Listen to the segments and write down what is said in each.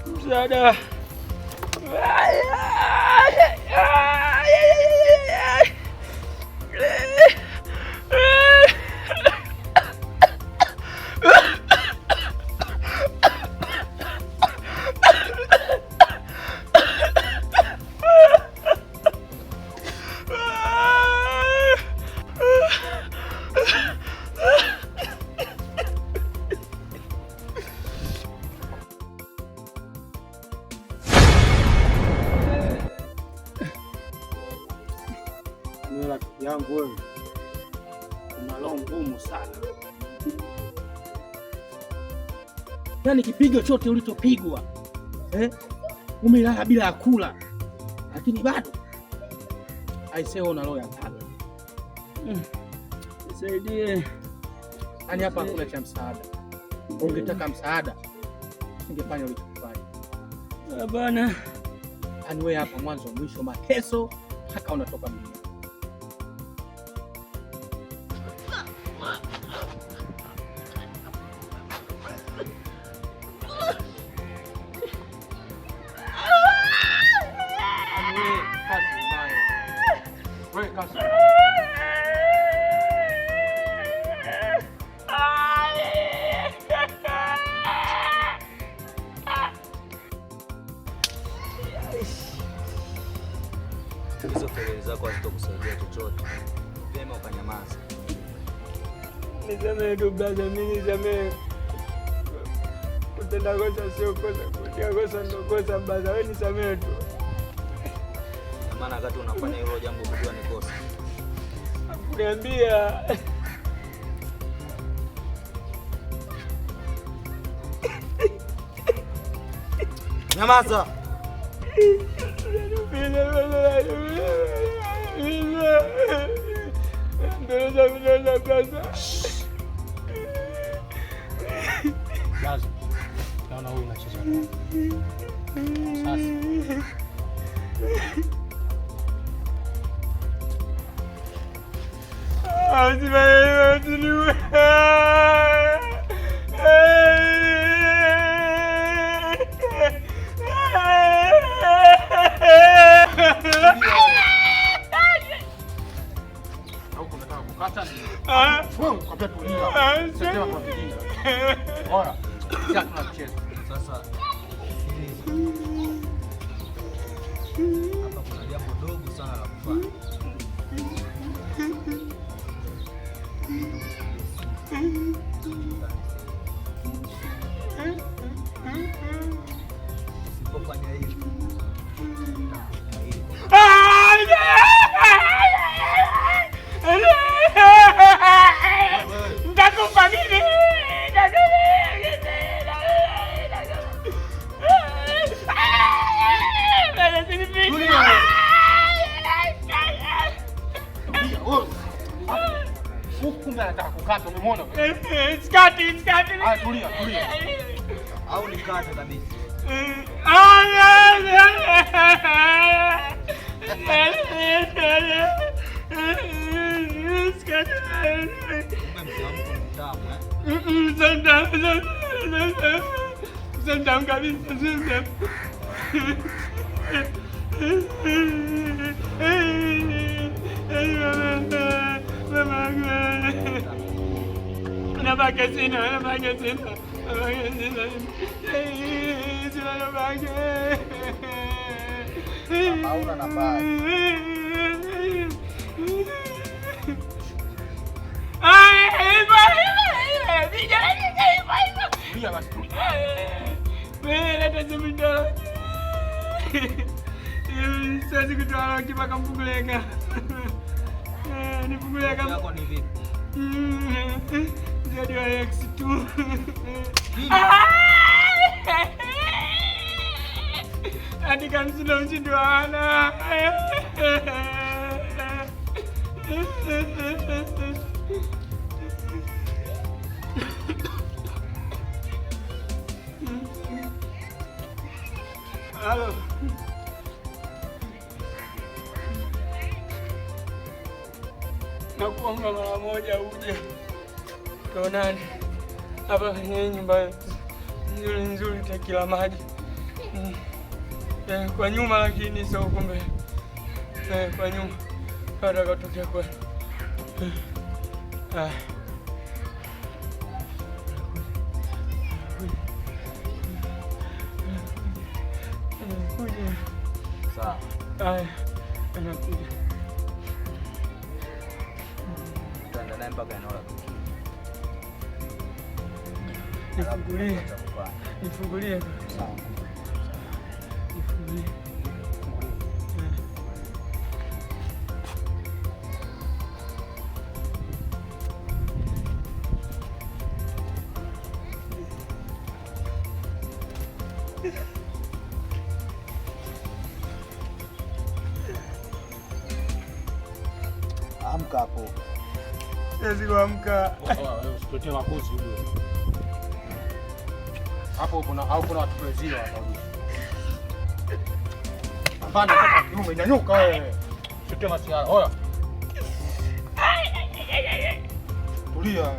Msaada. Yangu wewe una roho ngumu sana. Yaani kipigo chote ulichopigwa umelala bila ya kula, lakini bado aisee una roho ya tatu. Nisaidie. Yaani hapa hakuna cha msaada. Ungetaka msaada ungefanya ulichofanya. Hapana. Yaani wewe hapa mwanzo mwisho mateso mpaka unatoka mimi. Hizo kelele zako hazitakusaidia chochote. Vyema ukanyamaza. Nisamehe tu brother, mimi nisamehe. Kutenda kosa sio kosa, kutenda kosa ndio kosa brother. Wewe nisamehe tu. Maana wakati unafanya hilo jambo kujua ni kosa. Hakuniambia. Nyamaza. Naona huyu unacheza. Sasa hapa kuna jambo dogo sana la kufanya. Usipofanya hivi nitakufa mimi. Kumbe anataka kukata, umeona? Skati. Tulia. au nikate kabisa. Sendam kabisa, sendam. Nabaki sina. Hauna nafasi. Siwezi kutoa mpaka mfungulieka. Nifungulieka. Yako ni vipi? Jadi wa X2. Hadi kamshinda mshindi wa wana. Halo. Nakuomba mara moja uje tuonane hapa kwenye nyumba yetu. nzuri takila maji kwa nyuma, lakini sio huko mbele. Kwa nyuma hata katokea kwa sawa. Anakuja. Tutaenda naye mpaka eneo la tukio. Nifungulie. Nifungulie. Sawa. Nifungulie. Amka hapo. Siwezi kuamka. Usitotie makozi yule. Hapo kuna au kuna watu wazio hapa. Hapana, kaka kiume nyanyuka wewe. Usitotie masiara. Oya. Tulia.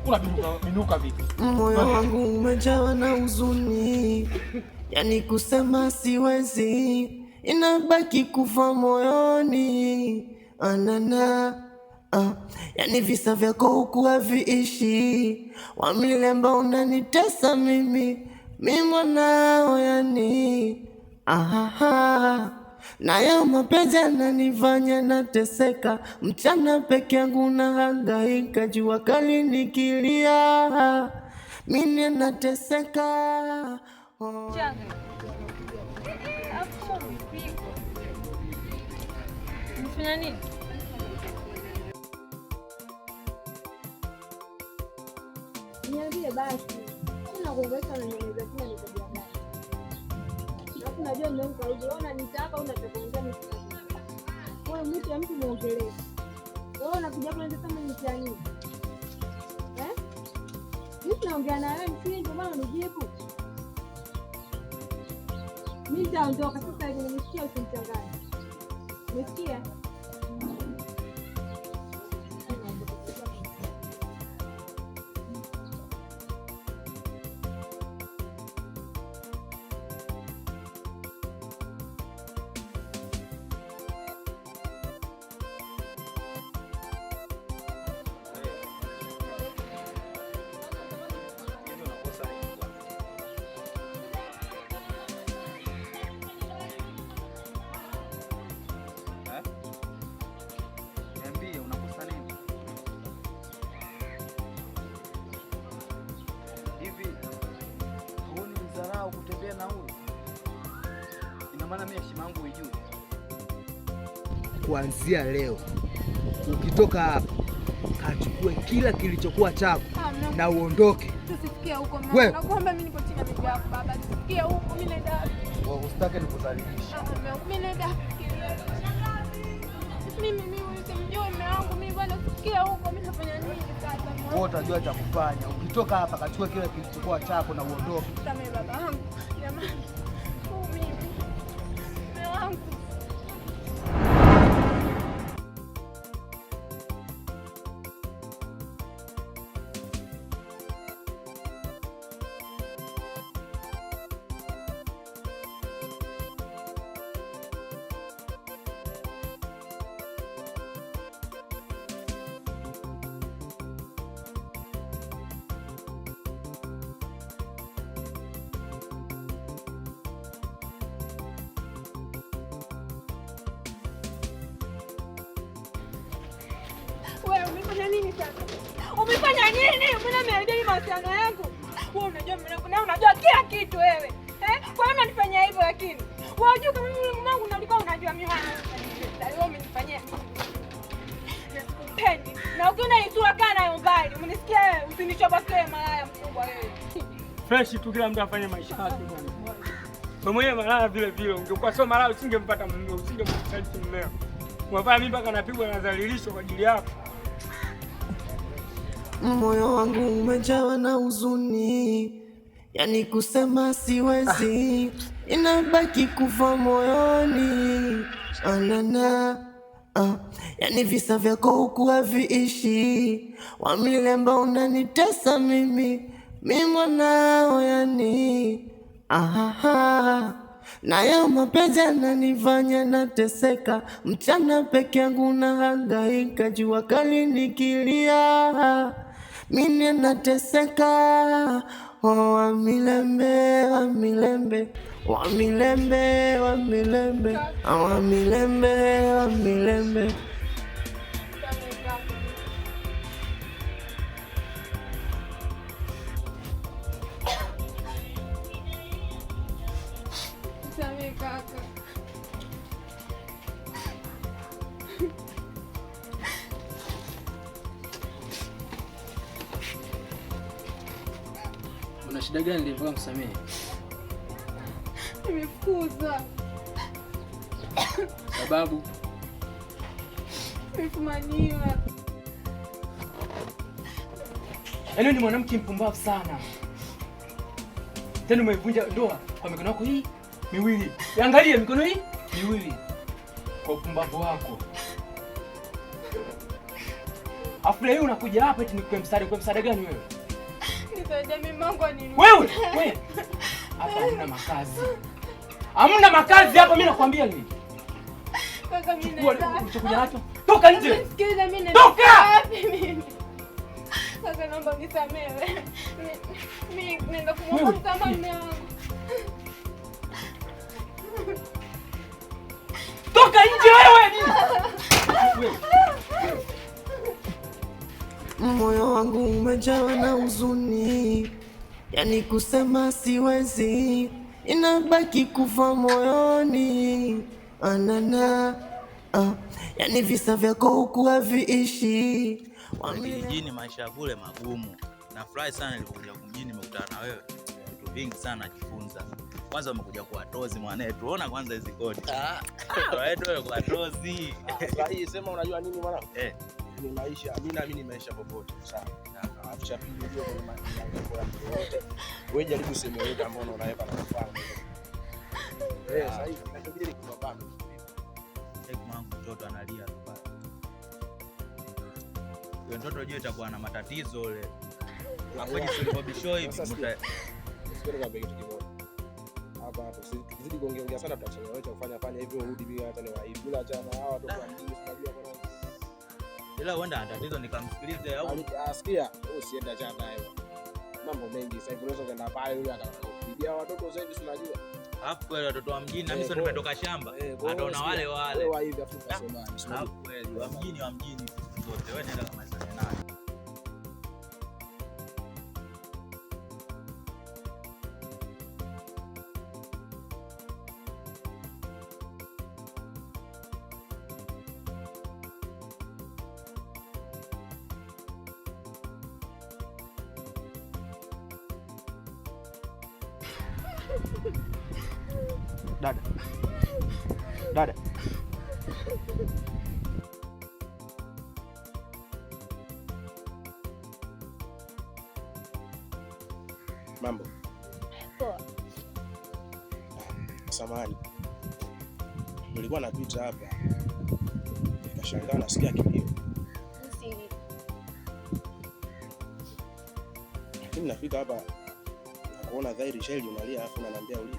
Kuna binuka vipi? Moyo wangu umejawa na huzuni, yani kusema siwezi, inabaki kufa moyoni. Yani visa vyako huku haviishi, wamilemba unanitesa mimi mwanao, yani nayo mapenzi yananifanya nateseka, mchana peke yangu nahangaika, jua kali nikilia mimi nateseka. Unafanya nini? Niambie basi. Sina kuongelesha na nyeleza kina nitabia gani? Alafu najua mmeamka hivi. Unaona nitaka unatakuongea mimi. Wewe mtu ya mtu muongelee. Wewe unakuja hapo unataka mimi nini? Mimi naongea na wewe msini ndio maana unijibu. Mimi nitaondoka sasa hivi, nimesikia usimchanganye. Umesikia? Kutembea na huyu ina maana mimi heshima yangu ijue. Kuanzia leo ukitoka hapa kachukue kila kilichokuwa chako na uondoke. Tusifikie huko mama. Nakuomba mimi niko chini ya miguu yako baba. Tusifikie huko, mimi naenda. Usitake nikudhalilisha. Mimi naenda. Mimi usimjue mume wangu mimi bwana, tusifikie huko, mimi nafanya nini sasa? Wewe utajua cha kufanya. Ukitoka hapa kachukue kile kilichokuwa chako na uondoke. Samehe baba yangu. Jamani. Mimi. Mume wangu. Wewe umefanya nini sasa? Umefanya nini? Mbona umeharibia mahusiano yangu? Wewe unajua mimi na unajua kila kitu wewe. Kwa nini unanifanyia hivyo lakini? Wewe unajua kama mimi mume wangu na ulikuwa unajua mimi wewe umenifanyia nini? Pendi. Na ukiona isura kana nayo mbali. Umenisikia wewe? Usinichobokee malaya mkubwa wewe. Fresh tu, kila mtu afanye maisha yake bwana. Wewe mwenyewe malaya vile vile. Ungekuwa sio malaya usingempata mume, usingemsaliti mmeo. Unafanya mimi mpaka napigwa na dhalilishwa kwa ajili yako. Moyo wangu umejawa na huzuni, yani kusema siwezi, inabaki kufa moyoni. Yani visa vyako huku haviishi, wamilemba unanitesa mimi mi mwanao yani. Nayo mapenzi yananifanya nateseka, mchana peke yangu nahangaika, jua kali nikilia mimi nateseka. Wa milembe, wa milembe, wa milembe, wa milembe, wa milembe, wa milembe. Samehe kaka. Una shida gani nilivyokuwa msamehe? Nimefukuzwa. Sababu nimefumaniwa. yaani ni mwanamke mpumbavu sana. Tena umevunja ndoa kwa mikono yako hii miwili. Angalia mikono hii miwili kwa upumbavu wako. Afu leo unakuja hapa eti nikupe msaada. Kwa msaada gani wewe? Nisaidie mimi Mungu anini. Wewe hapa hamna makazi. Hamna makazi hapa, mimi nakwambia nini? Kaka mimi naenda. Unakuja nacho? Toka nje. Sikiliza mimi naenda. Toka! Wapi mimi? Kaka naomba nisamehe. Mimi naenda kumwomba msamaha mume wangu. Toka nje wewe nini? Moyo wangu umejawa na huzuni, yani kusema siwezi, inabaki kufa moyoni. Yani visa vyako huku haviishi. Kijijini maisha ya kule magumu. Nafurahi sana nilipokuja mjini nimekutana na wewe. Vitu vingi sana najifunza. Kwanza umekuja kwa tozi mwanetu. Ona kwanza hizo kodi. Wewe kwa tozi. Sahi sema unajua nini mwana? Ni maisha. Mimi naamini maisha popote. Sawa. Acha pili hiyo kwa maisha yako yote. Wewe jaribu sema yote ambayo unaweka na kufanya. Sahi inachobidi ni kupambana. Mwanangu mtoto analia tu pale. Yule mtoto je itakuwa na matatizo yule. Hapo jisuluhisho hivi mta. Sikio kwa kitu kimoja. Hapa hapo tuzidi kuongea sana tutachelewesha kufanya hivyo urudi bila hata leo hivi. Bila jana hawa watu tunajua bwana. Ila uenda tatizo nikamsikilize au asikia usienda jana hayo. Mambo mengi sasa hivi unaweza kwenda pale yule atakupigia watoto sasa hivi tunajua. Alafu wale watoto wa mjini na mimi nimetoka shamba. Ataona wale. Wewe hivi Afrika Somali. Alafu kweli wa mjini zote wewe nenda kama sana nani. Dada. Mambo. Poa. Samahani. Nilikuwa napita hapa. Nikashangaa nasikia kilio. Lakini nafika hapa na kuona dhahiri Sheli unalia afu unaniambia ulie.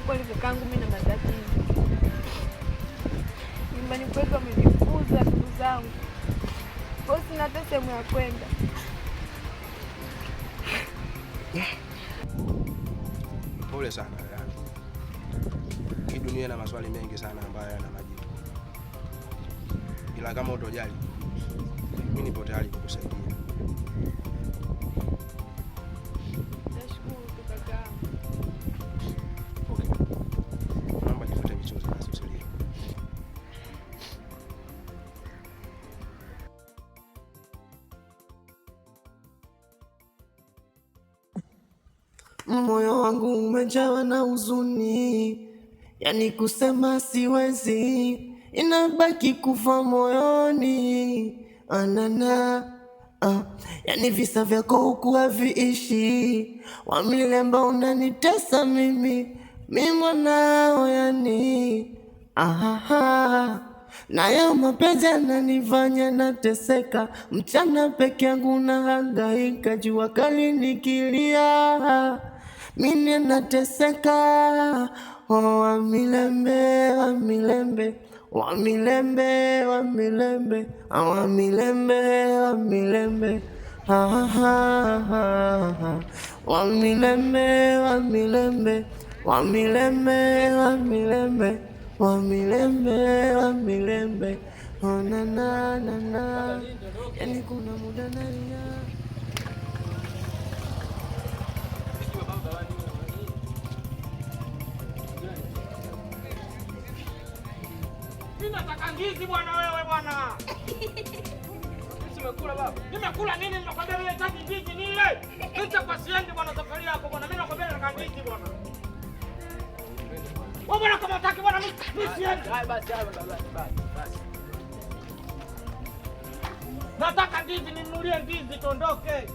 Kweli kakangu mimi na matatizo. Nyumbani kwetu wamenifukuza ndugu zangu. Kwa hiyo sina hata sehemu ya kwenda. Pole sana dada. Hii dunia ina maswali mengi sana ambayo yana majibu. Ila kama utojali, mimi nipo tayari kukusaidia. Nashukuru kakangu. Naomba nifute michozi basi usilie. Moyo wangu umejawa na huzuni, yani kusema siwezi, inabaki kufa moyoni. Yani visa vyako huku haviishi, wa milembe unanitesa mimi mwanao yani. nayo mapenzi yananifanya nateseka, mchana peke yangu nahangaika, jua kali nikilia mimi nateseka. Oh, wamilembe, wamilembe, wamilembe, wamilembe, wamilembe, wamilembe, wamilembe, wamilembe, wamilembe, wamilembe, wamilembe, wamilembe, oh na na na na, yani kuna muda nalia. Nataka ndizi bwana wewe bwana. Umekula baba? Nimekula nini? Nimekwambia mimi nataka ndizi nile. Kicha kwa siendi bwana safari yako bwana. Mimi nakwambia nataka ndizi bwana. Wewe bwana kama unataka bwana mimi siendi. Hai basi basi. Nataka ndizi ninunulie ndizi tuondoke.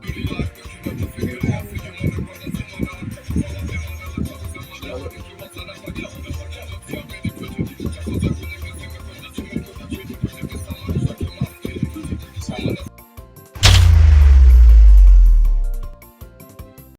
You are